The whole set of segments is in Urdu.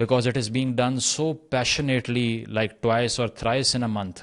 because it is being done so passionately, like twice or thrice in a month,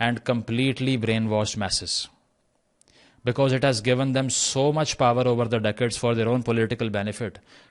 and completely brainwashed masses, because it has given them so much power over the decades for their own political benefit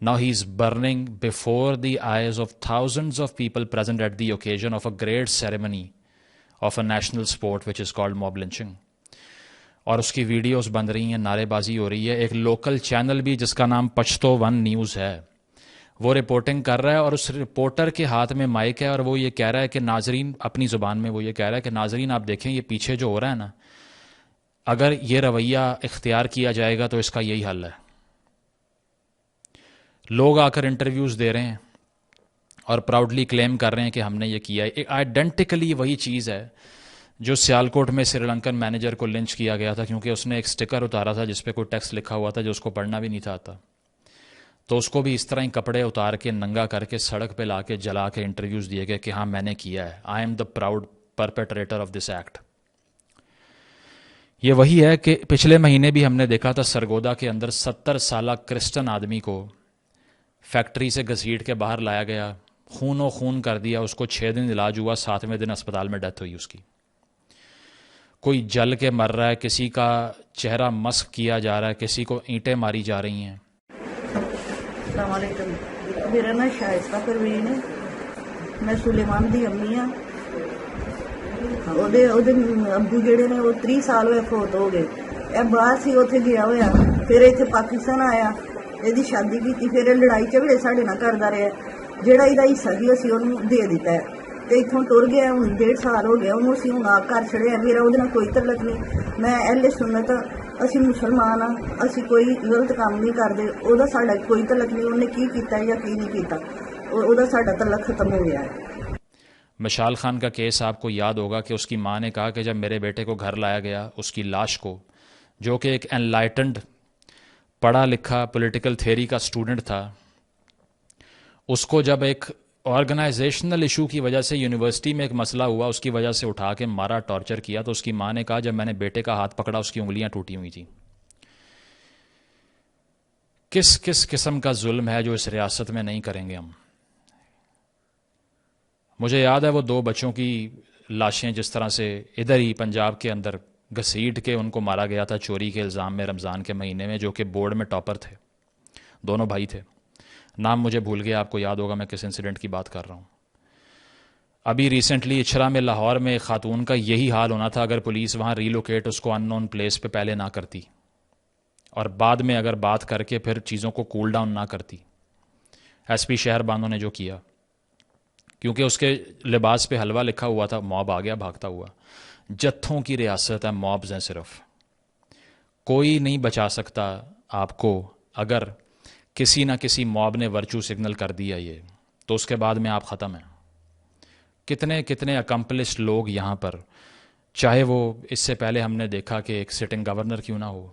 Now he's burning before the eyes of thousands of people present at the occasion of a great ceremony of a national sport which is called mob lynching. اور اس کی ویڈیوز بن رہی ہیں, نعرے بازی ہو رہی ہے. ایک لوکل چینل بھی جس کا نام پشتو ون نیوز ہے وہ رپورٹنگ کر رہا ہے, اور اس رپورٹر کے ہاتھ میں مائک ہے, اور وہ یہ کہہ رہا ہے کہ ناظرین, اپنی زبان میں وہ یہ کہہ رہا ہے کہ ناظرین آپ دیکھیں یہ پیچھے جو ہو رہا ہے نا, اگر یہ رویہ اختیار کیا جائے گا تو اس کا یہی حل ہے. لوگ آ کر انٹرویوز دے رہے ہیں اور پراؤڈلی کلیم کر رہے ہیں کہ ہم نے یہ کیا ہے. آئیڈینٹیکلی وہی چیز ہے جو سیالکوٹ میں سری لنکن مینیجر کو لنچ کیا گیا تھا, کیونکہ اس نے ایک سٹیکر اتارا تھا جس پہ کوئی ٹیکسٹ لکھا ہوا تھا جو اس کو پڑھنا بھی نہیں تھا آتا. تو اس کو بھی اس طرح ہی کپڑے اتار کے ننگا کر کے سڑک پہ لا کے جلا کے انٹرویوز دیے گئے کہ ہاں میں نے کیا ہے, I am the proud perpetrator of this act. یہ وہی ہے کہ پچھلے مہینے بھی ہم نے دیکھا تھا سرگودا کے اندر 70 سالہ کرسچن آدمی کو فیکٹری سے گھسیٹ کے باہر لایا گیا, خون و خون کر دیا, اس کو 6 دن علاج ہوا, 7ویں دن اسپتال میں ڈیتھ ہوئی اس کی. کوئی جل کے مر رہا ہے, کسی کا چہرہ مسخ کیا جا رہا ہے, کسی کو اینٹیں ماری جا رہی ہیں. السلام علیکم, میرا نام شائستہ پروین ہے, میں سلیمان دی امی ہاں. ابو جڑے نے وہ 30 سال ہوئے فوت ہو گئے. یہ باہر سی اتنے گیا ہوا, پھر اتنے پاکستان آیا, یہ شادی کی, پھر لڑائی جھگڑے ساڈے نال کردا رہا. جہاں یہ حصہ سی اسی انہوں دے دیتا ہے, تو اتوں ٹر گیا. ہوں 1.5 سال ہو گیا, انہوں اسی ہوں آپ گھر چڑھیا. میرا وہ کوئی تعلق نہیں, میں اہل سنت ہاں, اسی مسلمان ہاں, اسی کوئی غلط کام نہیں کرتے. وہ ساڈا کوئی تعلق نہیں, انہیں کی کیتا یا کی نہیں کیتا, وہ ساڈا تعلق ختم ہو گیا ہے. مشال خان کا کیس آپ کو یاد ہوگا کہ اس کی ماں نے کہا کہ جب میرے بیٹے کو گھر لایا گیا, اس کی لاش کو, جو کہ ایک انلائٹنڈ پڑھا لکھا پولیٹیکل تھیوری کا اسٹوڈنٹ تھا, اس کو جب ایک آرگنائزیشنل ایشو کی وجہ سے یونیورسٹی میں ایک مسئلہ ہوا, اس کی وجہ سے اٹھا کے مارا, ٹارچر کیا. تو اس کی ماں نے کہا جب میں نے بیٹے کا ہاتھ پکڑا اس کی انگلیاں ٹوٹی ہوئی تھیں. کس کس قسم کا ظلم ہے جو اس ریاست میں نہیں کریں گے ہم. مجھے یاد ہے وہ 2 بچوں کی لاشیں جس طرح سے ادھر ہی پنجاب کے اندر گھسیٹ کے ان کو مارا گیا تھا چوری کے الزام میں رمضان کے مہینے میں, جو کہ بورڈ میں ٹاپر تھے, دونوں بھائی تھے. نام مجھے بھول گیا, آپ کو یاد ہوگا میں کس انسیڈنٹ کی بات کر رہا ہوں. ابھی ریسنٹلی اچھرا میں لاہور میں ایک خاتون کا یہی حال ہونا تھا اگر پولیس وہاں ریلوکیٹ اس کو ان نون پلیس پہ پہلے نہ کرتی, اور بعد میں اگر بات کر کے پھر چیزوں کو کول ڈاؤن نہ کرتی. ایس پی شہر بانو نے جو کیا, کیونکہ اس کے لباس پہ حلوہ لکھا ہوا تھا, موب آ گیا بھاگتا ہوا. جتھوں کی ریاست ہے, موبز ہیں صرف. کوئی نہیں بچا سکتا آپ کو. اگر کسی نہ کسی موب نے ورچو سگنل کر دیا یہ, تو اس کے بعد میں آپ ختم ہیں. کتنے کتنے اکمپلسڈ لوگ یہاں پر, چاہے وہ اس سے پہلے ہم نے دیکھا کہ ایک سٹنگ گورنر کیوں نہ ہو,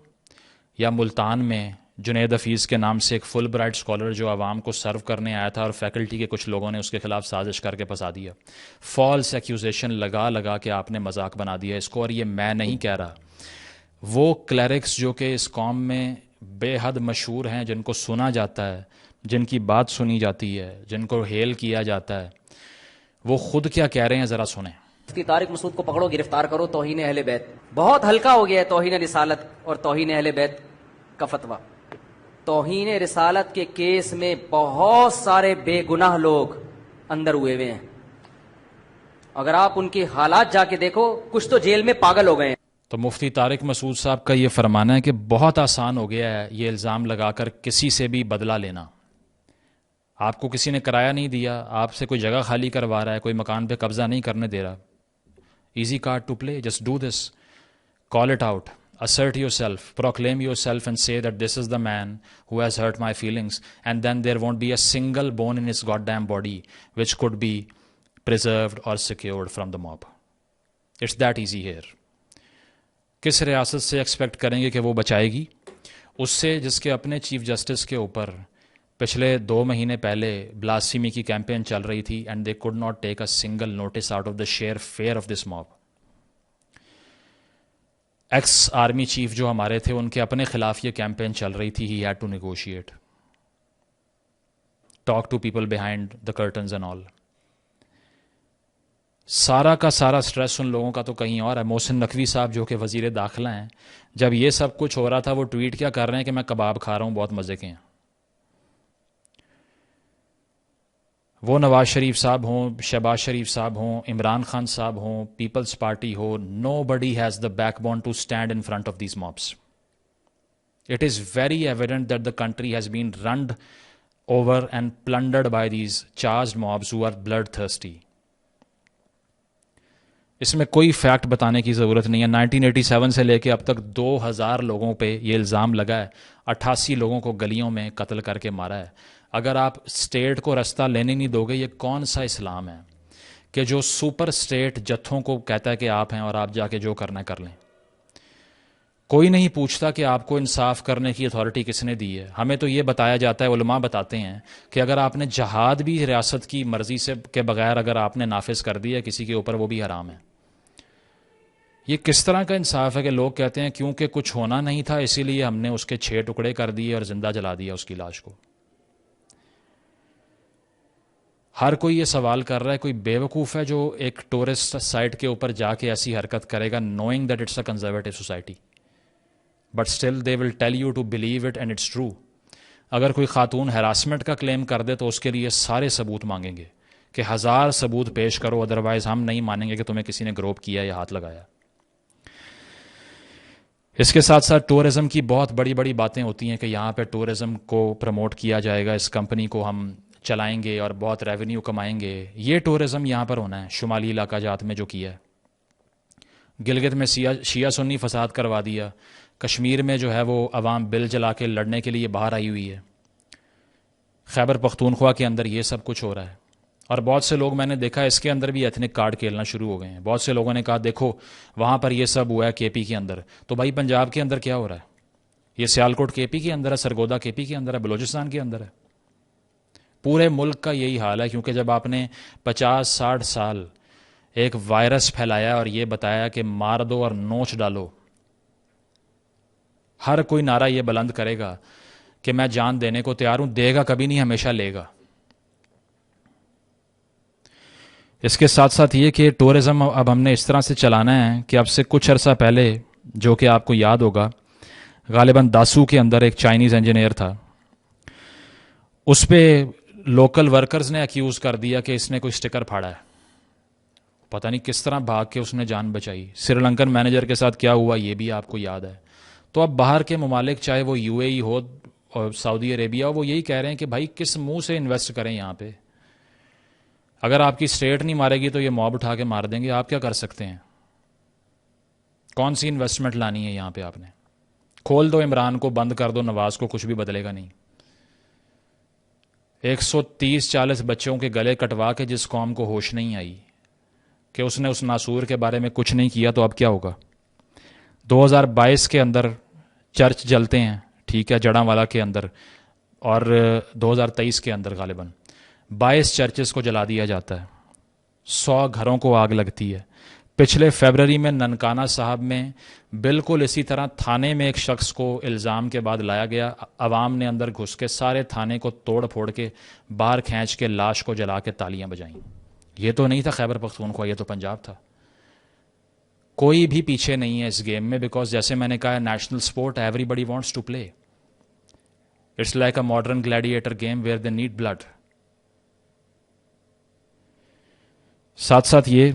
یا ملتان میں جنید حفیظ کے نام سے ایک فل برائٹ اسکالر جو عوام کو سرو کرنے آیا تھا, اور فیکلٹی کے کچھ لوگوں نے اس کے خلاف سازش کر کے پھنسا دیا. فالس ایکیوزیشن لگا لگا کے آپ نے مذاق بنا دیا اس کو. اور یہ میں نہیں کہہ رہا, وہ کلیرکس جو کہ اس قوم میں بے حد مشہور ہیں, جن کو سنا جاتا ہے, جن کی بات سنی جاتی ہے, جن کو ہیل کیا جاتا ہے, وہ خود کیا کہہ رہے ہیں ذرا سنیں. مفتی طارق مسعود کو پکڑو, گرفتار کرو, توہین اہل بیت. بہت ہلکا ہو گیا ہے توہین رسالت اور توہین اہل بیت کا فتویٰ. توہین رسالت کے کیس میں بہت سارے بے گناہ لوگ اندر ہوئے ہوئے ہیں. اگر آپ ان کے حالات جا کے دیکھو, کچھ تو جیل میں پاگل ہو گئے ہیں. تو مفتی طارق مسعود صاحب کا یہ فرمانا ہے کہ بہت آسان ہو گیا ہے یہ الزام لگا کر کسی سے بھی بدلہ لینا. آپ کو کسی نے کرایہ نہیں دیا, آپ سے کوئی جگہ خالی کروا رہا ہے, کوئی مکان پہ قبضہ نہیں کرنے دے رہا. Easy card to play, just do this, call it out, assert yourself, proclaim yourself and say that this is the man who has hurt my feelings, and then there won't be a single bone in his goddamn body which could be preserved or secured from the mob. It's that easy here. کس ریاست سے ایکسپیکٹ کریں گے کہ وہ بچائے گی؟ اس سے جس کے اپنے چیف جسٹس کے اوپر پچھلے 2 مہینے پہلے بلاسفیمی کی کیمپین چل رہی تھی, and they could not take a single notice out of the sheer fear of this mob. X army chief جو ہمارے تھے, ان کے اپنے خلاف یہ کیمپین چل رہی تھی. He had to negotiate, talk to people behind the curtains and all. سارا کا سارا سٹریس ان لوگوں کا تو کہیں اور ہے. محسن نقوی صاحب جو کہ وزیر داخلہ ہیں, جب یہ سب کچھ ہو رہا تھا وہ ٹویٹ کیا کر رہے ہیں کہ میں کباب کھا رہا ہوں, بہت مزے کے ہیں. وہ نواز شریف صاحب ہوں، شہباز شریف صاحب ہوں، عمران خان صاحب ہوں، پیپلز پارٹی ہو، nobody has the backbone to stand in front of these mobs. It is very evident that the country has been run over and plundered by these charged mobs who are bloodthirsty. اس میں کوئی فیکٹ بتانے کی ضرورت نہیں ہے. 1987 سے لے کے اب تک 2000 لوگوں پہ یہ الزام لگا ہے، 88 لوگوں کو گلیوں میں قتل کر کے مارا ہے. اگر آپ اسٹیٹ کو رستہ لینے نہیں دو گے، یہ کون سا اسلام ہے کہ جو سپر اسٹیٹ جتھوں کو کہتا ہے کہ آپ ہیں اور آپ جا کے جو کرنا ہے کر لیں؟ کوئی نہیں پوچھتا کہ آپ کو انصاف کرنے کی اتھارٹی کس نے دی ہے. ہمیں تو یہ بتایا جاتا ہے، علماء بتاتے ہیں کہ اگر آپ نے جہاد بھی ریاست کی مرضی سے کے بغیر اگر آپ نے نافذ کر دیا کسی کے اوپر، وہ بھی حرام ہے. یہ کس طرح کا انصاف ہے کہ لوگ کہتے ہیں کیونکہ کچھ ہونا نہیں تھا اسی لیے ہم نے اس کے 6 ٹکڑے کر دیے اور زندہ جلا دیا اس کی لاش کو. ہر کوئی یہ سوال کر رہا ہے، کوئی بیوقوف ہے جو ایک ٹورسٹ سائٹ کے اوپر جا کے ایسی حرکت کرے گا knowing that it's a conservative society, but still they will tell you to believe it and it's true. اگر کوئی خاتون ہراسمنٹ کا کلیم کر دے تو اس کے لیے سارے ثبوت مانگیں گے کہ 1000 ثبوت پیش کرو، ادروائز ہم نہیں مانیں گے کہ تمہیں کسی نے گروپ کیا یا ہاتھ لگایا. اس کے ساتھ ساتھ ٹورزم کی بہت بڑی بڑی باتیں ہوتی ہیں کہ یہاں پہ ٹورزم کو پروموٹ کیا جائے گا، اس کمپنی کو ہم چلائیں گے اور بہت ریونیو کمائیں گے. یہ ٹورزم یہاں پر ہونا ہے شمالی علاقہ جات میں جو کیا ہے. گلگت میں شیعہ سنی فساد کروا دیا، کشمیر میں جو ہے وہ عوام بل جلا کے لڑنے کے لیے باہر آئی ہوئی ہے، خیبر پختونخوا کے اندر یہ سب کچھ ہو رہا ہے. اور بہت سے لوگ میں نے دیکھا اس کے اندر بھی ایتھنک کارڈ کھیلنا شروع ہو گئے ہیں. بہت سے لوگوں نے کہا دیکھو وہاں پر یہ سب ہوا ہے کے پی کے اندر، تو بھائی پنجاب کے اندر کیا ہو رہا ہے؟ یہ سیالکوٹ کے پی کے اندر ہے، سرگودا کے پی کے اندر ہے، بلوچستان کے اندر ہے. پورے ملک کا یہی حال ہے، کیونکہ جب آپ نے 50-60 سال ایک وائرس پھیلایا اور یہ بتایا کہ مار دو اور نوچ ڈالو، ہر کوئی نعرہ یہ بلند کرے گا کہ میں جان دینے کو تیار ہوں، دے گا کبھی نہیں، ہمیشہ لے گا. اس کے ساتھ ساتھ یہ کہ ٹورزم اب ہم نے اس طرح سے چلانا ہے کہ اب سے کچھ عرصہ پہلے، جو کہ آپ کو یاد ہوگا، غالباً داسو کے اندر ایک چائنیز انجینئر تھا، اس پہ لوکل ورکرز نے اکیوز کر دیا کہ اس نے کوئی سٹیکر پھاڑا ہے. پتہ نہیں کس طرح بھاگ کے اس نے جان بچائی. سری لنکن مینیجر کے ساتھ کیا ہوا یہ بھی آپ کو یاد ہے. تو اب باہر کے ممالک چاہے وہ یو اے ای ہو اور سعودی عربیہ ہو، وہ یہی کہہ رہے ہیں کہ بھائی کس منہ سے انویسٹ کریں یہاں پہ؟ اگر آپ کی اسٹیٹ نہیں مارے گی تو یہ موب اٹھا کے مار دیں گے. آپ کیا کر سکتے ہیں؟ کون سی انویسٹمنٹ لانی ہے یہاں پہ؟ آپ نے کھول دو عمران کو، بند کر دو نواز کو، کچھ بھی بدلے گا نہیں. 130-40 بچوں کے گلے کٹوا کے جس قوم کو ہوش نہیں آئی کہ اس نے اس ناسور کے بارے میں کچھ نہیں کیا، تو اب کیا ہوگا؟ 2022 کے اندر چرچ جلتے ہیں، ٹھیک ہے، جڑاں والا کے اندر، اور 2023 کے اندر غالباً 22 چرچز کو جلا دیا جاتا ہے، 100 گھروں کو آگ لگتی ہے. پچھلے فیبرری میں ننکانہ صاحب میں بالکل اسی طرح تھانے میں ایک شخص کو الزام کے بعد لایا گیا، عوام نے اندر گھس کے سارے تھانے کو توڑ پھوڑ کے باہر کھینچ کے لاش کو جلا کے تالیاں بجائیں. یہ تو نہیں تھا خیبر پختونخوا، یہ تو پنجاب تھا. کوئی بھی پیچھے نہیں ہے اس گیم میں، بیکاز جیسے میں نے کہا national sport, everybody wants to play. It's like a modern gladiator game where they need blood. ساتھ ساتھ یہ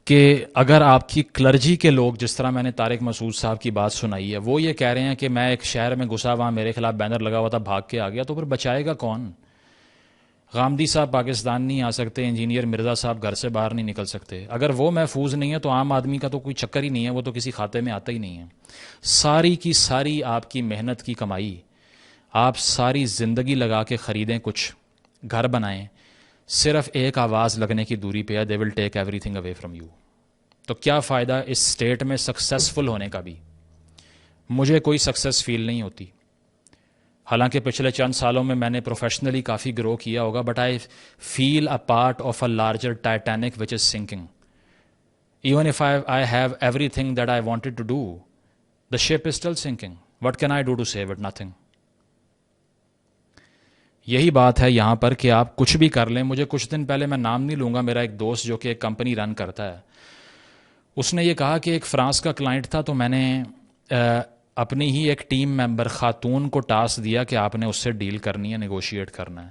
کہ اگر آپ کی کلرجی کے لوگ، جس طرح میں نے طارق مسعود صاحب کی بات سنائی ہے، وہ یہ کہہ رہے ہیں کہ میں ایک شہر میں گھسا، وہاں میرے خلاف بینر لگا ہوا تھا، بھاگ کے آ گیا، تو پھر بچائے گا کون؟ غامدی صاحب پاکستان نہیں آ سکتے، انجینئر مرزا صاحب گھر سے باہر نہیں نکل سکتے. اگر وہ محفوظ نہیں ہے تو عام آدمی کا تو کوئی چکر ہی نہیں ہے، وہ تو کسی کھاتے میں آتا ہی نہیں ہے. ساری کی ساری آپ کی محنت کی کمائی آپ ساری زندگی لگا کے خریدیں، کچھ گھر بنائیں، صرف ایک آواز لگنے کی دوری پہ ہے، they will take everything away from you. تو کیا فائدہ اس اسٹیٹ میں سکسیسفل ہونے کا بھی؟ مجھے کوئی سکسیس فیل نہیں ہوتی، حالانکہ پچھلے چند سالوں میں میں نے پروفیشنلی کافی گرو کیا ہوگا، but I feel a part of a larger Titanic which is sinking. Even if I have everything that I wanted to do, the ship is still sinking. What can I do to save it? Nothing. یہی بات ہے یہاں پر کہ آپ کچھ بھی کر لیں. مجھے کچھ دن پہلے، میں نام نہیں لوں گا، میرا ایک دوست جو کہ ایک کمپنی رن کرتا ہے، اس نے یہ کہا کہ ایک فرانس کا کلائنٹ تھا، تو میں نے اپنی ہی ایک ٹیم ممبر خاتون کو ٹاسک دیا کہ آپ نے اس سے ڈیل کرنی ہے، نیگوشیٹ کرنا ہے.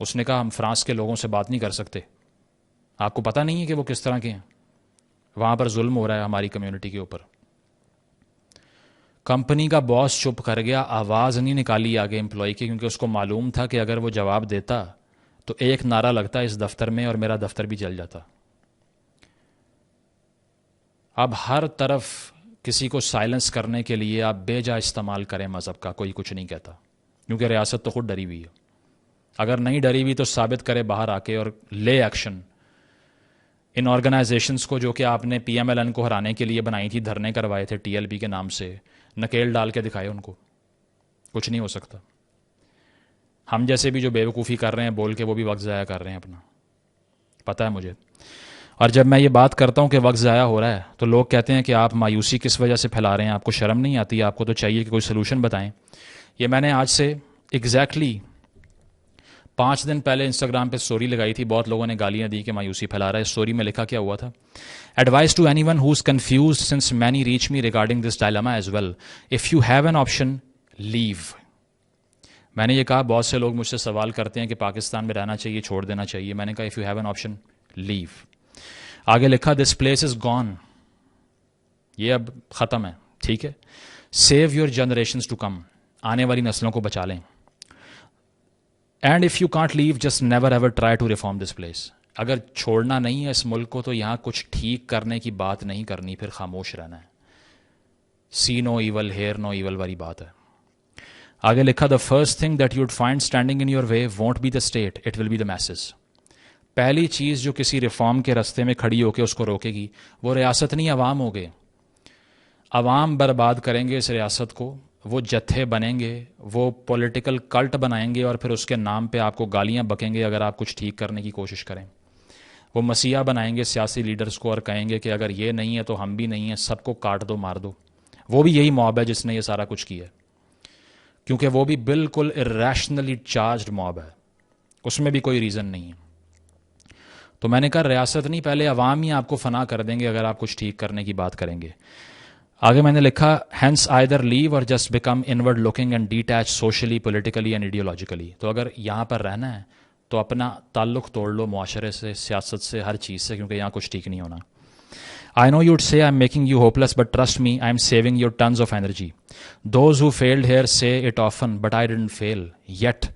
اس نے کہا ہم فرانس کے لوگوں سے بات نہیں کر سکتے, آپ کو پتہ نہیں ہے کہ وہ کس طرح کے ہیں, وہاں پر ظلم ہو رہا ہے ہماری کمیونٹی کے اوپر. کمپنی کا باس چپ کر گیا, آواز نہیں نکالی آگے امپلائی کی, کیونکہ اس کو معلوم تھا کہ اگر وہ جواب دیتا تو ایک نعرہ لگتا اس دفتر میں اور میرا دفتر بھی جل جاتا. اب ہر طرف کسی کو سائلنس کرنے کے لیے آپ بے جا استعمال کریں مذہب کا, کوئی کچھ نہیں کہتا, کیونکہ ریاست تو خود ڈری ہوئی ہے. اگر نہیں ڈری ہوئی تو ثابت کرے باہر آ کے اور لے ایکشن. ان آرگنائزیشنز کو جو کہ آپ نے پی ایم ایل این کو ہرانے کے لیے بنائی تھی, دھرنے کروائے تھے ٹی ایل بی کے نام سے, نکیل ڈال کے دکھائے ان کو, کچھ نہیں ہو سکتا. ہم جیسے بھی جو بیوقوفی کر رہے ہیں بول کے, وہ بھی وقت ضائع کر رہے ہیں اپنا, پتہ ہے مجھے. اور جب میں یہ بات کرتا ہوں کہ وقت ضائع ہو رہا ہے تو لوگ کہتے ہیں کہ آپ مایوسی کس وجہ سے پھیلا رہے ہیں, آپ کو شرم نہیں آتی, آپ کو تو چاہیے کہ کوئی سلوشن بتائیں. یہ میں نے آج سے ایگزیکٹلی 5 دن پہلے انسٹاگرام پہ سٹوری لگائی تھی, بہت لوگوں نے گالیاں دی کہ مایوسی پھیلا رہا ہے. سٹوری میں لکھا کیا ہوا تھا, advice to anyone who is confused since many reach me regarding this dilemma as well, if you have an option leave. میں نے یہ کہا, بہت سے لوگ مجھ سے سوال کرتے ہیں کہ پاکستان میں رہنا چاہیے, چھوڑ دینا چاہیے. میں نے کہا if you have an option leave. آگے لکھا دس پلیس از گون, یہ اب ختم ہے, ٹھیک ہے. Save your generations to come, آنے والی نسلوں کو بچا لیں. And if you can't leave just never ever try to reform this place. اگر چھوڑنا نہیں ہے اس ملک کو تو یہاں کچھ ٹھیک کرنے کی بات نہیں کرنی, پھر خاموش رہنا ہے. See no evil hear no evil والی بات ہے. آگے لکھا the first thing that you would find standing in your way won't be the state, it will be the masses. پہلی چیز جو کسی ریفارم کے رستے میں کھڑی ہو کے اس کو روکے گی وہ ریاست نہیں, عوام ہو گئے. عوام برباد کریں گے اس ریاست کو, وہ جتھے بنیں گے, وہ پولیٹیکل کلٹ بنائیں گے اور پھر اس کے نام پہ آپ کو گالیاں بکیں گے اگر آپ کچھ ٹھیک کرنے کی کوشش کریں. وہ مسیحا بنائیں گے سیاسی لیڈرز کو اور کہیں گے کہ اگر یہ نہیں ہے تو ہم بھی نہیں ہیں, سب کو کاٹ دو مار دو. وہ بھی یہی موب ہے جس نے یہ سارا کچھ کیا ہے, کیونکہ وہ بھی بالکل irrationally چارجڈ موب ہے, اس میں بھی کوئی ریزن نہیں ہے. تو میں نے کہا ریاست نہیں, پہلے عوام ہی آپ کو فنا کر دیں گے اگر آپ کچھ ٹھیک کرنے کی بات کریں گے. آگے میں نے لکھا hence either leave or just become inward looking and detach socially politically and ideologically. تو اگر یہاں پر رہنا ہے تو اپنا تعلق توڑ لو معاشرے سے, سیاست سے, ہر چیز سے, کیونکہ یہاں کچھ ٹھیک نہیں ہونا. I know you'd say I'm making you hopeless, but trust me, I'm saving you tons of energy. Those who failed here say it often, but I didn't fail. Yet,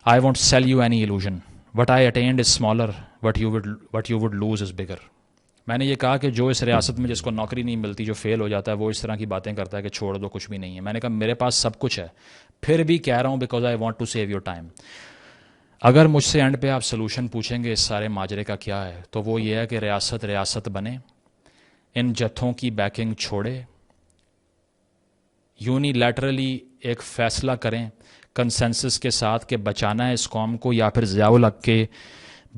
I won't sell you any illusion. What I attained is smaller, what you would lose is bigger. میں نے یہ کہا کہ جو اس ریاست میں جس کو نوکری نہیں ملتی, جو فیل ہو جاتا ہے, وہ اس طرح کی باتیں کرتا ہے کہ چھوڑ دو کچھ بھی نہیں ہے. میں نے کہا میرے پاس سب کچھ ہے, پھر بھی کہہ رہا ہوں because I want to save your time. اگر مجھ سے اینڈ پہ آپ سلوشن پوچھیں گے اس سارے ماجرے کا کیا ہے, تو وہ یہ ہے کہ ریاست بنے, ان جتھوں کی بیکنگ چھوڑے, یونیلیٹرلی ایک فیصلہ کریں کنسنسس کے ساتھ کہ بچانا ہے اس قوم کو یا پھر ضیاء الحق کے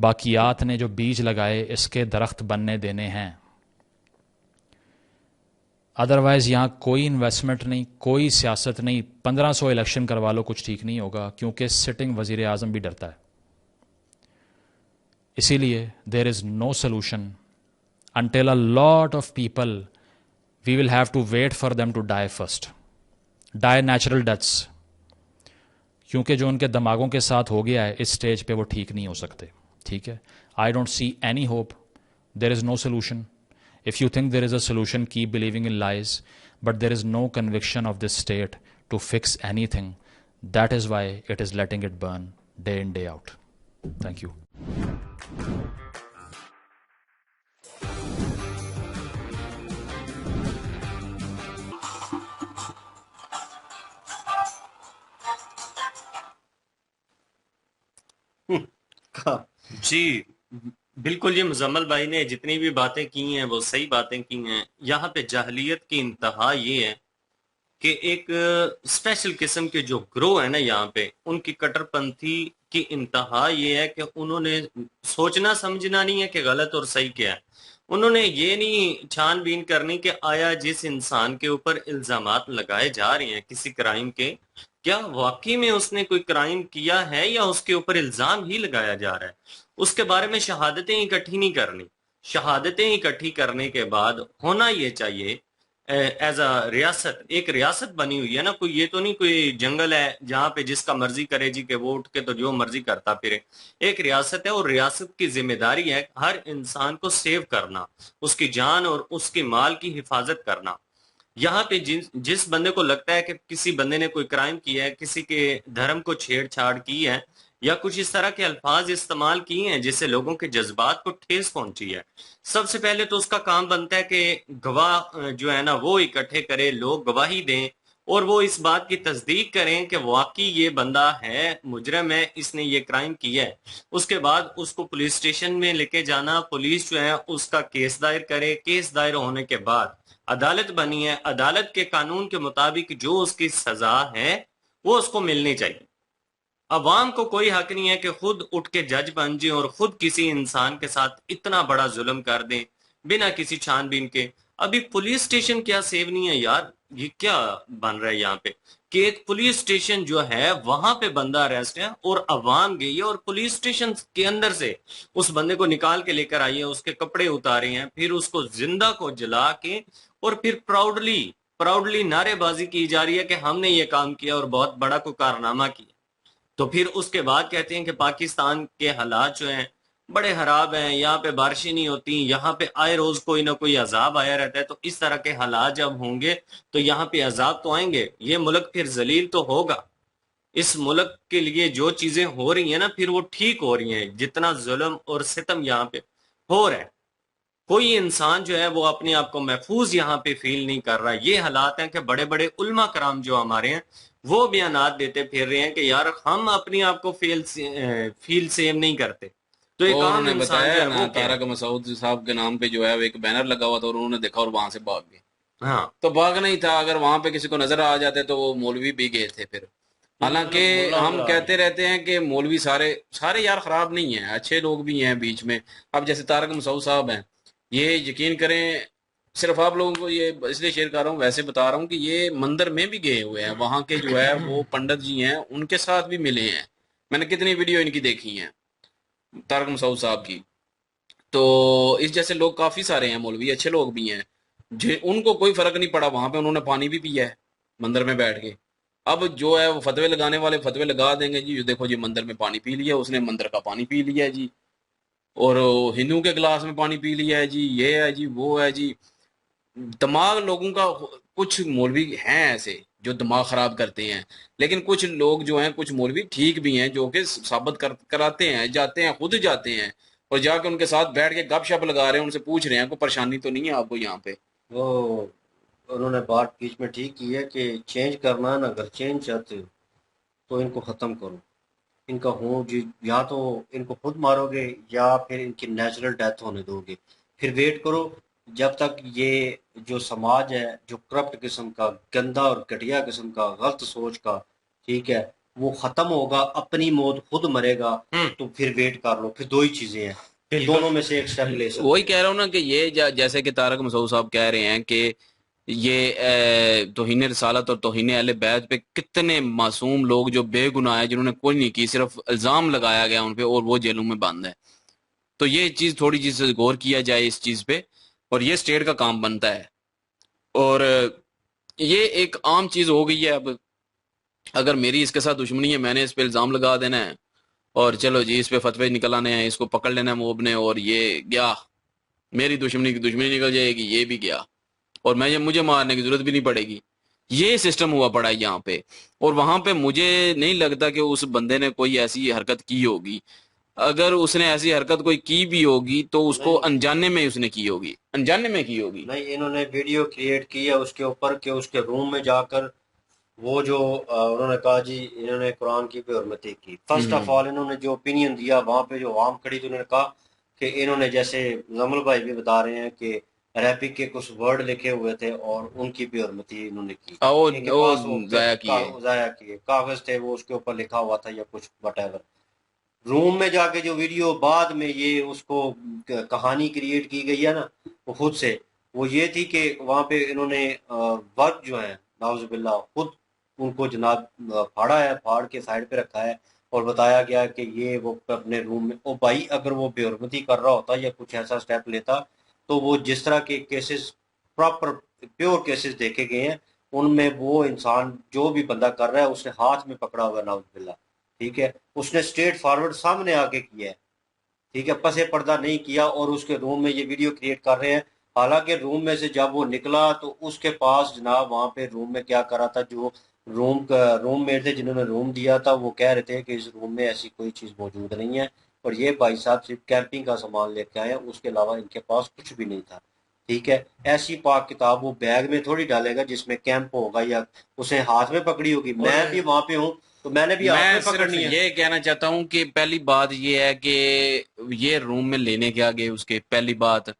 باقیات نے جو بیج لگائے اس کے درخت بننے دینے ہیں. ادروائز یہاں کوئی انویسٹمنٹ نہیں, کوئی سیاست نہیں, 1500 الیکشن کروا لو کچھ ٹھیک نہیں ہوگا, کیونکہ سٹنگ وزیر اعظم بھی ڈرتا ہے. اسی لیے دیر از no solution until a lot of people, we will have to wait for them to die first. Die natural deaths. کیونکہ جو ان کے دماغوں کے ساتھ ہو گیا ہے اس سٹیج پہ وہ ٹھیک نہیں ہو سکتے. ٹھیک ہے, I don't see any hope. There is no solution. If you think there is a solution, keep believing in lies. But there is no conviction of this state to fix anything. That is why it is letting it burn day in, day out. Thank you. جی بالکل, یہ مزمل بھائی نے جتنی بھی باتیں کی ہیں وہ صحیح باتیں کی ہیں. یہاں پہ جاہلیت کی انتہا یہ ہے کہ ایک اسپیشل قسم کے جو گروہ ہے نا یہاں پہ, ان کی کٹر پنتھی کی انتہا یہ ہے کہ انہوں نے سوچنا سمجھنا نہیں ہے کہ غلط اور صحیح کیا ہے. انہوں نے یہ نہیں چھان بین کرنی کہ آیا جس انسان کے اوپر الزامات لگائے جا رہے ہیں کسی کرائم کے, کیا واقعی میں اس نے کوئی کرائم کیا ہے یا اس کے اوپر الزام ہی لگایا جا رہا ہے. اس کے بارے میں شہادتیں اکٹھی نہیں کرنی. شہادتیں اکٹھی کرنے کے بعد ہونا یہ چاہیے ایز اے ریاست، ایک ریاست بنی ہوئی ہے نا، کوئی یہ تو نہیں کوئی جنگل ہے جہاں پہ جس کا مرضی کرے جی کہ وہ اٹھ کے تو جو مرضی کرتا پھرے. ایک ریاست ہے اور ریاست کی ذمہ داری ہے ہر انسان کو سیو کرنا، اس کی جان اور اس کے مال کی حفاظت کرنا. یہاں پہ جس بندے کو لگتا ہے کہ کسی بندے نے کوئی کرائم کیا ہے، کسی کے دھرم کو چھیڑ چھاڑ کی ہے یا کچھ اس طرح کے الفاظ استعمال کیے ہیں جس سے لوگوں کے جذبات کو ٹھیس پہنچی ہے، سب سے پہلے تو اس کا کام بنتا ہے کہ گواہ جو ہے نا وہ اکٹھے کرے، لوگ گواہی دیں اور وہ اس بات کی تصدیق کریں کہ واقعی یہ بندہ ہے، مجرم ہے، اس نے یہ کرائم کیا ہے. اس کے بعد اس کو پولیس اسٹیشن میں لے کے جانا، پولیس جو ہے اس کا کیس دائر کرے، کیس دائر ہونے کے بعد عدالت بنی ہے، عدالت کے قانون کے مطابق جو اس کی سزا ہے وہ اس کو ملنی چاہیے. عوام کو کوئی حق نہیں ہے کہ خود اٹھ کے جج بن جائیں اور خود کسی انسان کے ساتھ اتنا بڑا ظلم کر دیں بنا کسی چھان بین کے. ابھی پولیس اسٹیشن کیا سیو نہیں ہے یار، یہ کیا بن رہا ہے یہاں پہ کہ ایک پولیس اسٹیشن جو ہے وہاں پہ بندہ اریسٹ ہے اور عوام گئی ہے اور پولیس اسٹیشن کے اندر سے اس بندے کو نکال کے لے کر آئی ہے، اس کے کپڑے اتارے ہیں، پھر اس کو زندہ کو جلا کے اور پھر پراؤڈلی نعرے بازی کی جا رہی ہے کہ ہم نے یہ کام کیا اور بہت بڑا کوئی کارنامہ کیا. تو پھر اس کے بعد کہتے ہیں کہ پاکستان کے حالات جو ہیں بڑے خراب ہیں، یہاں پہ بارشیں نہیں ہوتی، یہاں پہ آئے روز کوئی نہ کوئی عذاب آیا رہتا ہے. تو اس طرح کے حالات جب ہوں گے تو یہاں پہ عذاب تو آئیں گے، یہ ملک پھر ذلیل تو ہوگا. اس ملک کے لیے جو چیزیں ہو رہی ہیں نا پھر وہ ٹھیک ہو رہی ہیں، جتنا ظلم اور ستم یہاں پہ ہو رہا ہے کوئی انسان جو ہے وہ اپنے آپ کو محفوظ یہاں پہ فیل نہیں کر رہا. یہ حالات ہیں کہ بڑے بڑے علماء کرام جو ہمارے ہیں وہ بیانات دیتے پھر رہے ہیں کہ یار ہم اپنے آپ کو فیل سیم نہیں کرتے. تو ایک اور انہوں عام نے انسان جو بتایا ہے نا وہ کیا ہے. طارق مسعود صاحب کے نام پہ جو ہے ایک بینر لگا ہوا تھا اور انہوں نے دیکھا اور وہاں سے بھاگ گئے. ہاں تو بھاگنا ہی تھا، اگر وہاں پہ کسی کو نظر آ جاتے تو وہ مولوی بھی گئے تھے پھر. حالانکہ ہم کہتے رہتے ہیں کہ مولوی سارے یار خراب نہیں ہیں، اچھے لوگ بھی ہیں بیچ میں. اب جیسے طارق مسعود صاحب ہیں، یہ یقین کریں صرف آپ لوگوں کو یہ اس لیے شیئر کر رہا ہوں، ویسے بتا رہا ہوں کہ یہ مندر میں بھی گئے ہوئے ہیں، وہاں کے جو ہے وہ پنڈت جی ہیں ان کے ساتھ بھی ملے ہیں. میں نے کتنی ویڈیو ان کی دیکھی ہیں طارق مسعود صاحب کی. تو اس جیسے لوگ کافی سارے ہیں، مولوی اچھے لوگ بھی ہیں، ان کو کوئی فرق نہیں پڑا، وہاں پہ انہوں نے پانی بھی پیا ہے مندر میں بیٹھ کے. اب جو ہے وہ فتوے لگانے والے فتوے لگا دیں گے جی دیکھو جی مندر میں پانی پی لیا، اس نے مندر کا پانی پی لیا ہے جی، اور ہندوؤں کے گلاس میں پانی پی لیا ہے جی، یہ ہے جی وہ ہے جی. دماغ لوگوں کا، کچھ مولوی ہیں ایسے جو دماغ خراب کرتے ہیں، لیکن کچھ لوگ جو ہیں کچھ مولوی ٹھیک بھی ہیں جو کہ ثابت کراتے ہیں، جاتے ہیں خود جاتے ہیں اور جا کے ان کے ساتھ بیٹھ کے گپ شپ لگا رہے ہیں، ان سے پوچھ رہے ہیں کوئی پریشانی تو نہیں ہے آپ کو یہاں پہ. وہ انہوں نے بات بیچ میں ٹھیک کی ہے کہ چینج کرنا ہے نا، اگر چینج چاہتے ہو تو ان کو ختم کرو. ان کا ہوں جی، یا تو ان کو خود مارو گے یا پھر ان کی نیچرل ڈیتھ ہونے دو گے. پھر ویٹ کرو جب تک یہ جو سماج ہے جو کرپٹ قسم کا، گندا اور گھٹیا قسم کا، غلط سوچ کا، ٹھیک ہے، وہ ختم ہوگا، اپنی موت خود مرے گا. تو پھر ویٹ کر لو، پھر دو ہی چیزیں ہیں، پھر دونوں میں سے ایک سٹیپ لے سکتے. وہی کہہ رہا ہوں نا کہ یہ جیسے کہ طارق مسعود صاحب کہہ رہے ہیں کہ یہ توہین رسالت اور توہین اہل بیت پہ کتنے معصوم لوگ جو بے گناہ ہیں، جنہوں نے کوئی نہیں کی، صرف الزام لگایا گیا ان پہ اور وہ جیلوں میں بند ہے. تو یہ چیز تھوڑی چیز سے غور کیا جائے اس چیز پہ، اور یہ اسٹیٹ کا کام بنتا ہے. اور یہ ایک عام چیز ہو گئی ہے. اب اگر میری اس کے ساتھ دشمنی ہے، میں نے اس پہ الزام لگا دینا ہے اور چلو جی اس پہ فتوے نکل آنے ہیں، اس کو پکڑ لینا ہے موب نے، اور یہ گیا، میری دشمنی کی دشمنی نکل جائے گی، یہ بھی گیا، اور مجھے مارنے کی ضرورت بھی نہیں پڑے گی. یہ سسٹم ہوا پڑا ہے یہاں پہ. اور وہاں پہ مجھے نہیں لگتا کہ اس بندے نے کوئی ایسی حرکت کی ہوگی. اگر اس نے ایسی حرکت کوئی کی بھی ہوگی تو اس کو انجانے میں اس نے کی ہوگی، انجانے میں کی ہوگی. نہیں، انہوں نے ویڈیو کریٹ کی ہے اس کے اوپر کہ اس کے روم میں جا کر وہ جو انہوں نے کہا جی انہوں نے قرآن کی بے حرمتی کی. فرسٹ آف آل انہوں نے جو اوپینین دیا وہاں پہ جو عوام کھڑی تھی، انہوں نے کہا کہ انہوں نے، جیسے زمل بھائی بھی بتا رہے ہیں کہ عربک کے کچھ ورڈ لکھے ہوئے تھے اور ان کی بے حرمتی انہوں نے کی. ان کے پاس وہ ضائع کیے کاغذ تھے، وہ اس کے اوپر لکھا ہوا تھا یا کچھ وٹ ایور. روم میں جا کے جو ویڈیو بعد میں یہ اس کو کہانی کریٹ کی گئی ہے نا وہ خود سے، وہ یہ تھی کہ وہاں پہ انہوں نے ورک جو ہے نعوذ باللہ خود ان کو جناب پھاڑا ہے، پھاڑ کے سائڈ پہ رکھا ہے اور بتایا گیا کہ یہ وہ اپنے روم میں. او بھائی اگر وہ بے حرمتی کر رہا ہوتا یا کچھ ایسا سٹیپ لیتا تو وہ جس طرح کے کیسز پراپر پیور کیسز دیکھے گئے ہیں، ان میں وہ انسان جو بھی بندہ کر رہا ہے اس نے ہاتھ میں پکڑا ہوا ناؤز باللہ، ٹھیک ہے، اس نے اسٹریٹ فارورڈ سامنے آ کے کیا ہے، ٹھیک ہے، پسے پردہ نہیں کیا، اور اس کے روم میں یہ ویڈیو کریٹ کر رہے ہیں۔ حالانکہ روم میں سے جب وہ نکلا تو اس کے پاس جناب وہاں پہ روم میں کیا کرا تھا، جو روم میٹ تھے جنہوں نے روم دیا تھا وہ کہہ رہے تھے کہ اس روم میں ایسی کوئی چیز موجود نہیں ہے، اور یہ بھائی صاحب صرف کیمپنگ کا سامان لے کے آئے ہیں، اس کے علاوہ ان کے پاس کچھ بھی نہیں تھا، ٹھیک ہے۔ ایسی پاک کتاب وہ بیگ میں تھوڑی ڈالے گا جس میں کیمپ ہوگا یا اسے ہاتھ میں پکڑی ہوگی۔ میں بھی وہاں پہ ہوں تو میں نے بھی ہاتھ میں میں صرف پکڑنی ہے۔ یہ کہنا چاہتا ہوں کہ پہلی بات یہ ہے کہ یہ روم میں لینے کے آگے اس کے پہلی بات،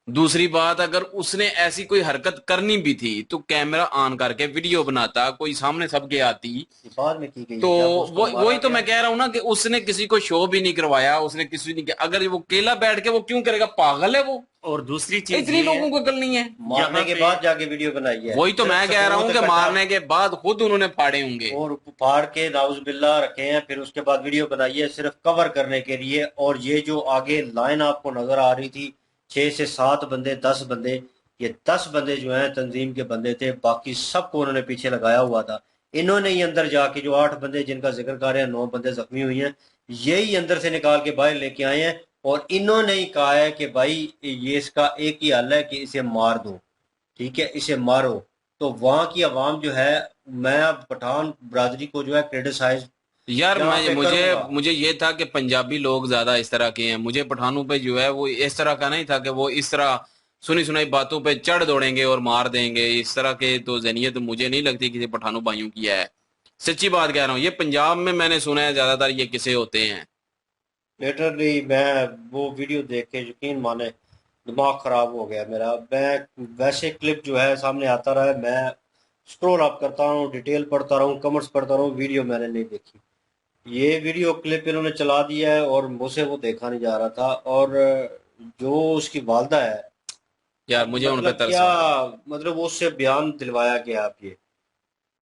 دوسری بات اگر اس نے ایسی کوئی حرکت کرنی بھی تھی تو کیمرہ آن کر کے ویڈیو بناتا، کوئی سامنے سب کے آتی بعد میں کی گئی تو جب اس کو مارا وہی تو گیا۔ میں کہہ رہا ہوں نا کہ اس نے کسی کو شو بھی نہیں کروایا، اس نے کسی نہیں کیا، اگر وہ اکیلا بیٹھ کے وہ کیوں کرے گا، پاگل ہے وہ، اور دوسری چیز اتنی یہ لوگوں ہے، کو عقل نہیں ہے۔ مارنے یہاں کے پہ- بعد جا کے ویڈیو بنائی ہے، وہی تو میں کہہ رہا ہوں کہ مارنے کے بعد خود انہوں نے پھاڑے ہوں گے، اور پھاڑ کے ناؤز باللہ رکھے ہیں، پھر اس کے بعد ویڈیو بنائی ہے صرف کور کرنے کے لیے۔ اور یہ جو آگے لائن آپ کو نظر آ رہی تھی 6 سے 7 بندے 10 بندے، یہ 10 بندے جو ہیں تنظیم کے بندے تھے، باقی سب کو انہوں نے پیچھے لگایا ہوا تھا۔ انہوں نے ہی اندر جا کے جو 8 بندے جن کا ذکر کر رہے ہیں 9 بندے زخمی ہوئی ہیں، یہی اندر سے نکال کے باہر لے کے آئے ہیں، اور انہوں نے ہی کہا ہے کہ بھائی یہ اس کا ایک ہی حل ہے کہ اسے مار دو، ٹھیک ہے، اسے مارو۔ تو وہاں کی عوام جو ہے، میں اب پٹھان برادری کو جو ہے کریٹیسائز یار یہاں پہ کروں گا۔ مجھے یہ تھا کہ پنجابی لوگ زیادہ اس طرح کے ہیں، مجھے پٹھانوں پہ جو ہے وہ اس طرح کا نہیں تھا کہ وہ اس طرح سنی سنائی باتوں پہ چڑھ دوڑیں گے اور مار دیں گے، اس طرح کے تو ذہنیت مجھے نہیں لگتی کسی پٹھانوں بھائیوں کی ہے، سچی بات کہہ رہا ہوں۔ یہ پنجاب میں نے سنا ہے زیادہ تر یہ قصے ہوتے ہیں۔ لیٹرلی میں وہ ویڈیو دیکھ کے یقین مانے دماغ خراب ہو گیا میرا۔ میں ویسے کلپ جو ہے سامنے آتا رہا ہے، میں سکرول اپ کرتا ہوں، ڈیٹیل پڑھتا رہوں، کمنٹس پڑھتا رہوں، ویڈیو میں نے نہیں دیکھی۔ یہ ویڈیو کلپ انہوں نے چلا دیا ہے اور مجھ سے وہ دیکھا نہیں جا رہا تھا۔ اور جو اس کی والدہ ہے، یار مجھے ان پہ مطلب ترس کیا، آ رہا ہے۔ مطلب اس سے بیان دلوایا گیا آپ یہ،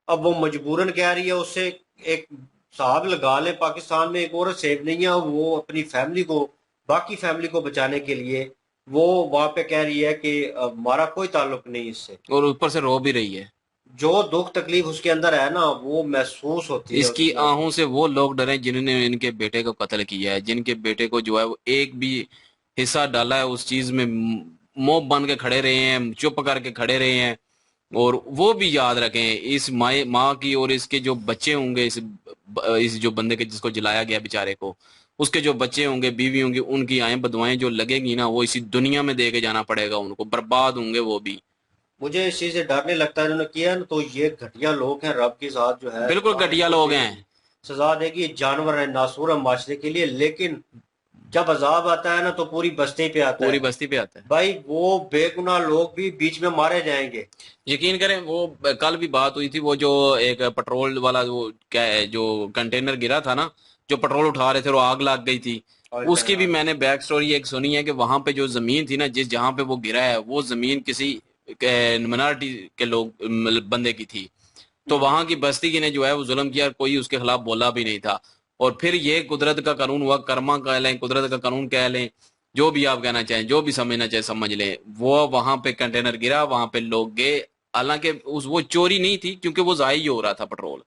اب وہ مجبوراً کہہ رہی ہے اس سے ایک صاحب لگا لیں، پاکستان میں ایک عورت سیف نہیں ہے، وہ اپنی فیملی کو، باقی فیملی کو بچانے کے لیے وہ وہاں پہ کہہ رہی ہے کہ ہمارا کوئی تعلق نہیں اس سے۔ اور اوپر سے رو بھی رہی ہے۔ جو دکھ تکلیف اس کے اندر ہے نا وہ محسوس ہوتی ہے اس کی میں۔ آہوں سے وہ لوگ ڈریں جنہوں نے ان کے بیٹے کو قتل کیا ہے، جن کے بیٹے کو جو ہے وہ ایک بھی حصہ ڈالا ہے اس چیز میں، موب بن کے کھڑے رہے ہیں، چپ کر کے کھڑے رہے ہیں، اور وہ بھی یاد رکھیں اس ماں کی اور اس کے جو بچے ہوں گے، اس جو بندے کے جس کو جلایا گیا بیچارے کو، اس کے جو بچے ہوں گے، بیوی ہوں گی، ان کی آئیں بدوائیں جو لگیں گی نا وہ اسی دنیا میں دے کے جانا پڑے گا ان کو، برباد ہوں گے وہ بھی۔ مجھے اس چیز سے ڈر نہیں لگتا انہوں نے کیا نا، تو یہ گھٹیا لوگ ہیں، رب کے ساتھ جو ہے بالکل گھٹیا لوگ ہیں۔ سزا دے گی، جانور ہیں، ناسور ہیں معاشرے کے لیے، لیکن جب عذاب آتا ہے نا تو پوری بستی پہ آتا پوری ہے بستی پہ آتا ہے۔ بھائی، وہ بے گناہ لوگ بھی بیچ میں مارے جائیں گے۔ یقین کریں وہ کل بھی بات ہوئی تھی، وہ جو ایک پٹرول والا وہ کیا ہے جو کنٹینر گرا تھا نا، جو پٹرول اٹھا رہے تھے اور آگ لگ گئی تھی، اس کی بھی میں نے بیک سٹوری ایک سنی ہے کہ وہاں پہ جو زمین تھی نا، جہاں پہ وہ گرا ہے، وہ زمین کسی منارٹی کے لوگ بندے کی تھی، تو وہاں کی بستی کی نے جو ہے وہ ظلم کیا، کوئی اس کے خلاف بولا بھی نہیں تھا۔ اور پھر یہ قدرت کا قانون ہوا، کرما کہہ لیں، قدرت کا قانون کہہ لیں، جو بھی آپ کہنا چاہیں، جو بھی سمجھنا چاہیں سمجھ لیں، وہ وہاں پہ کنٹینر گرا، وہاں پہ لوگ گئے، حالانکہ وہ چوری نہیں تھی کیونکہ وہ ضائع ہی ہو رہا تھا پٹرول،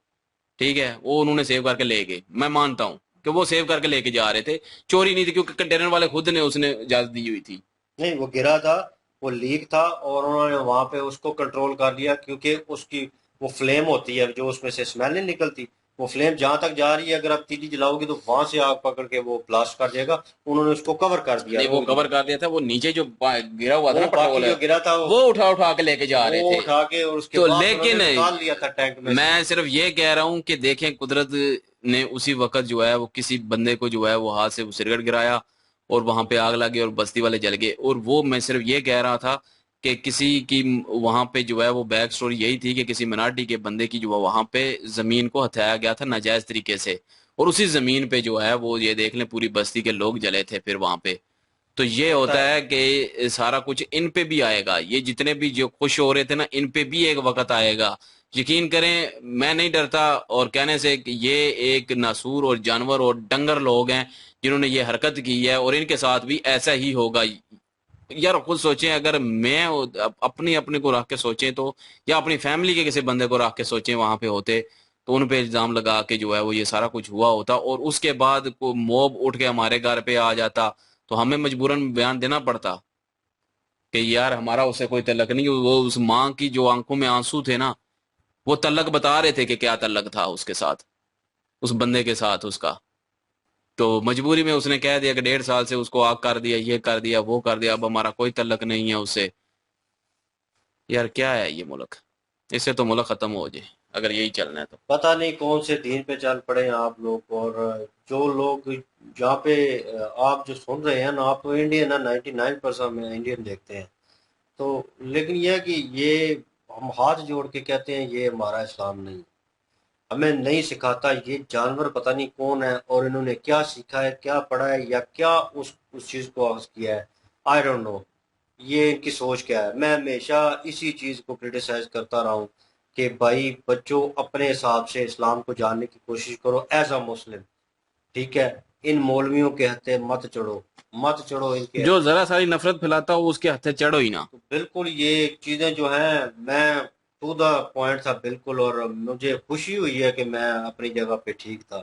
ٹھیک ہے، وہ انہوں نے سیو کر کے لے گئے، میں مانتا ہوں کہ وہ سیو کر کے لے کے جا رہے تھے، چوری نہیں تھی کیونکہ کنٹینر والے خود نے اس نے اجازت دی ہوئی تھی۔ نہیں، وہ گرا تھا، وہ لیک تھا، اور انہوں نے وہاں پہ اس کو کنٹرول کر لیا، کیونکہ اس کی وہ فلیم ہوتی ہے جو اس میں سے اسمیل نہیں نکلتی، وہ فلیم جہاں تک جا رہی ہے اگر آپ تیلی جلاؤ گے تو وہاں سے آگ پکڑ کے وہ بلاسٹ کر جائے گا۔ انہوں نے اس کو کور کر دیا، نہیں وہ کور کر دیا تھا، وہ نیچے جو گرا ہوا تھا نا وہ باقی پٹرول، جو گرا تھا وہ اٹھا کے لے کے جا رہے وہ تھے۔ اٹھا کے، اور اس کے تو بعد لیکن انہوں نے نکال لیا تھا ٹینک میں سے۔ میں صرف یہ کہہ رہا ہوں کہ دیکھیں قدرت نے اسی وقت جو ہے وہ کسی بندے کو جو ہے وہ ہاتھ سے سرگٹ گرایا اور وہاں پہ آگ لگی اور بستی والے جل گئے۔ اور وہ میں صرف یہ کہہ رہا تھا کہ کسی کی وہاں پہ جو ہے وہ بیک سٹوری یہی تھی کہ کسی منارٹی کے بندے کی جو ہے وہاں پہ زمین کو ہتھیایا گیا تھا ناجائز طریقے سے، اور اسی زمین پہ جو ہے وہ یہ دیکھ لیں پوری بستی کے لوگ جلے تھے پھر وہاں پہ۔ تو یہ ہوتا ہے کہ سارا کچھ ان پہ بھی آئے گا، یہ جتنے بھی جو خوش ہو رہے تھے نا ان پہ بھی ایک وقت آئے گا، یقین کریں، میں نہیں ڈرتا اور کہنے سے کہ یہ ایک ناسور اور جانور اور ڈنگر لوگ ہیں جنہوں نے یہ حرکت کی ہے، اور ان کے ساتھ بھی ایسا ہی ہوگا۔ یار خود سوچیں، اگر میں اپنی اپنے کو رکھ کے سوچیں تو، یا اپنی فیملی کے کسی بندے کو رکھ کے سوچیں وہاں پہ ہوتے، تو ان پہ الزام لگا کے جو ہے وہ یہ سارا کچھ ہوا ہوتا، اور اس کے بعد کو موب اٹھ کے ہمارے گھر پہ آ جاتا تو ہمیں مجبوراً بیان دینا پڑتا کہ یار ہمارا اسے کوئی تعلق نہیں. وہ اس ماں کی جو آنکھوں میں آنسو تھے نا، وہ تعلق بتا رہے تھے کہ کیا تعلق تھا اس کے ساتھ، اس بندے کے ساتھ اس کا. تو مجبوری میں اس نے کہہ دیا کہ 1.5 سال سے اس کو آگ کر دیا، یہ کر دیا، وہ کر دیا، اب ہمارا کوئی تعلق نہیں ہے اس سے. یار کیا ہے یہ ملک؟ اس سے تو ملک ختم ہو جائے اگر یہی چلنا ہے تو. پتہ نہیں کون سے دین پہ چل پڑے ہیں آپ لوگ. اور جو لوگ جہاں پہ آپ جو سن رہے ہیں نا، آپ تو انڈین نا 99% میں انڈین دیکھتے ہیں. تو لیکن یہ ہے کہ یہ ہم ہاتھ جوڑ کے کہتے ہیں یہ ہمارا اسلام نہیں، ہمیں نہیں سکھاتا. یہ جانور پتہ نہیں کون ہے، اور انہوں نے کیا سیکھا ہے، کیا پڑھا ہے، یا کیا اس چیز کو آغاز کیا ہے. آئی ڈونٹ نو یہ ان کی سوچ کیا ہے. میں ہمیشہ اسی چیز کو کرٹیسائز کرتا رہا ہوں کہ بھائی بچوں اپنے حساب سے اسلام کو جاننے کی کوشش کرو ایز اے مسلم، ٹھیک ہے. ان مولویوں کے ہتھے مت چڑھو، مت چڑھو ان کے جو ہتھے. ذرا ساری نفرت پھیلاتا ہو اس کے ہتھے چڑھو ہی نا. تو بالکل یہ چیزیں جو ہیں، میں ٹو دا پوائنٹ تھا بالکل، اور مجھے خوشی ہوئی ہے کہ میں اپنی جگہ پہ ٹھیک تھا.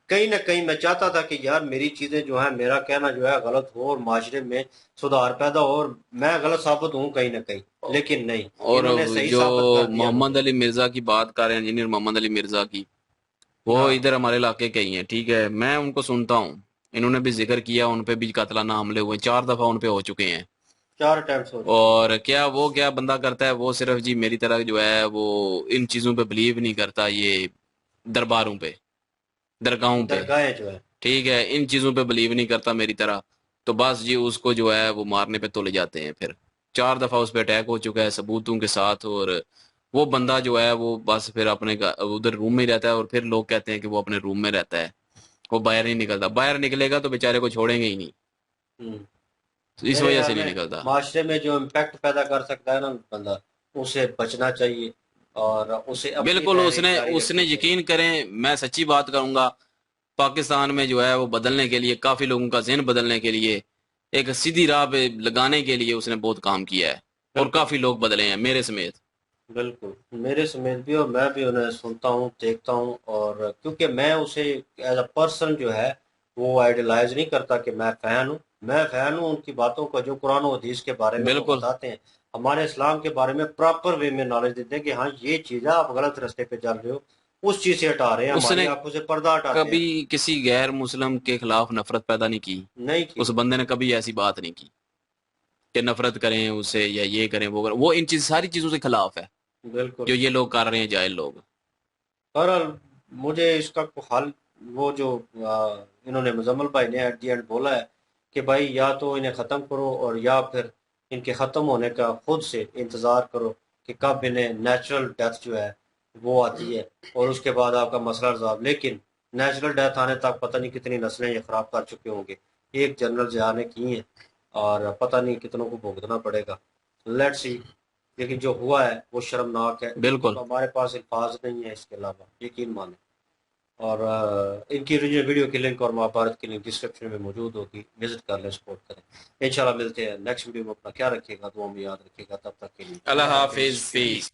کہیں نہ کہیں میں چاہتا تھا کہ یار میری چیزیں جو ہیں، میرا کہنا جو ہے غلط ہو اور معاشرے میں سدھار پیدا ہو، اور میں غلط ثابت ہوں کہیں نہ کہیں. لیکن نہیں، اور انہوں نے صحیح جو ثابت کر دیا محمد مجھے. علی مرزا کی بات کر رہے ہیں، انجینئر محمد علی مرزا کی، وہ ہاں ادھر ہمارے علاقے کے ہی ہیں، ٹھیک ہے. میں ان کو سنتا ہوں، انہوں نے بھی ذکر کیا، ان پہ بھی قاتلانہ حملے ہوئے 4 دفعہ ان پہ ہو چکے ہیں. 4 ٹائمس ہو چکے ہیں. اور کیا بندہ کرتا ہے، وہ صرف جی میری طرح جو ہے وہ ان چیزوں پہ بلیو نہیں کرتا، یہ درباروں پہ، درگاہوں پہ، درگاہیں جو ہے. ٹھیک ہے، ان چیزوں پہ بلیو نہیں کرتا میری طرح. تو بس جی اس کو جو ہے وہ مارنے پہ تلے جاتے ہیں. پھر 4 دفعہ اس پہ اٹیک ہو چکا ہے ثبوتوں کے ساتھ، اور وہ بندہ جو ہے وہ بس پھر اپنے ادھر روم میں ہی رہتا ہے، اور پھر لوگ کہتے ہیں کہ وہ اپنے روم میں رہتا ہے، وہ باہر نہیں نکلتا. باہر نکلے گا تو بیچارے کو چھوڑیں گے ہی نہیں، ہوں. تو اس میرے وجہ سے خیال نہیں میں نکلتا. معاشرے میں جو امپیکٹ پیدا کر سکتا ہے نا بندہ، اسے بچنا چاہیے، اور اسے اپنی بالکل. تحریر جاری اس نے رکھنی چاہیے. یقین کریں، میں سچی بات کروں گا، پاکستان میں جو ہے وہ بدلنے کے لیے، کافی لوگوں کا ذہن بدلنے کے لیے، ایک سیدھی راہ پہ لگانے کے لیے اس نے بہت کام کیا ہے، اور بالکل کافی لوگ بدلے ہیں میرے سمیت. بالکل میرے سمیت بھی، اور میں بھی انہیں سنتا ہوں، دیکھتا ہوں. اور کیونکہ میں اسے ایز اے پرسن جو ہے وہ آئیڈیلائز نہیں کرتا کہ میں فین ہوں. میں فین ہوں ان کی باتوں کا جو قرآن و حدیث کے بارے میں وہ بالکل. بتاتے ہیں، ہمارے اسلام کے بارے میں پراپر وے میں نالج دیتے ہیں کہ ہاں یہ چیز ہے، آپ غلط راستے پہ چل رہے ہو، اس چیز سے ہٹا رہے ہیں، اس ہماری نے آنکھوں سے پردہ ہٹاتے ہیں. کبھی کسی غیر مسلم کے خلاف نفرت پیدا نہیں کی. نہیں کی. اس بندے نے کبھی ایسی بات نہیں کی کہ نفرت کریں اس سے یا یہ کریں وہ کریں. وہ ان ساری چیزوں سے خلاف ہے بالکل. جو یہ لوگ کر رہے ہیں، جاہل لوگ. بہرحال مجھے اس کا حل، وہ جو انہوں نے مزمل بھائی نے ایٹ دی اینڈ بولا ہے کہ بھائی یا تو انہیں ختم کرو، اور یا پھر ان کے ختم ہونے کا خود سے انتظار کرو کہ کب انہیں نیچرل ڈیتھ جو ہے وہ آتی ہے، اور اس کے بعد آپ کا مسئلہ ریزالو. لیکن نیچرل ڈیتھ آنے تک پتہ نہیں کتنی نسلیں یہ خراب کر چکے ہوں گے. ایک جنرل ضیاء نے کی ہیں، اور پتہ نہیں کتنوں کو بھگتنا پڑے گا. Let see. لیکن جو ہوا ہے وہ شرمناک ہے. بالکل. تو ہمارے پاس الفاظ نہیں ہے اس کے علاوہ، یقین مانیں. اور ان کی ویڈیو کی لنک اور مہابھارت کی لنک ڈسکرپشن میں موجود ہوگی، وزٹ کر لیں، سپورٹ کریں. انشاءاللہ ملتے ہیں نیکسٹ ویڈیو میں. اپنا خیال رکھیے گا، دعا میں یاد رکھیے گا. تب تک کے لیے اللہ حافظ. پیس.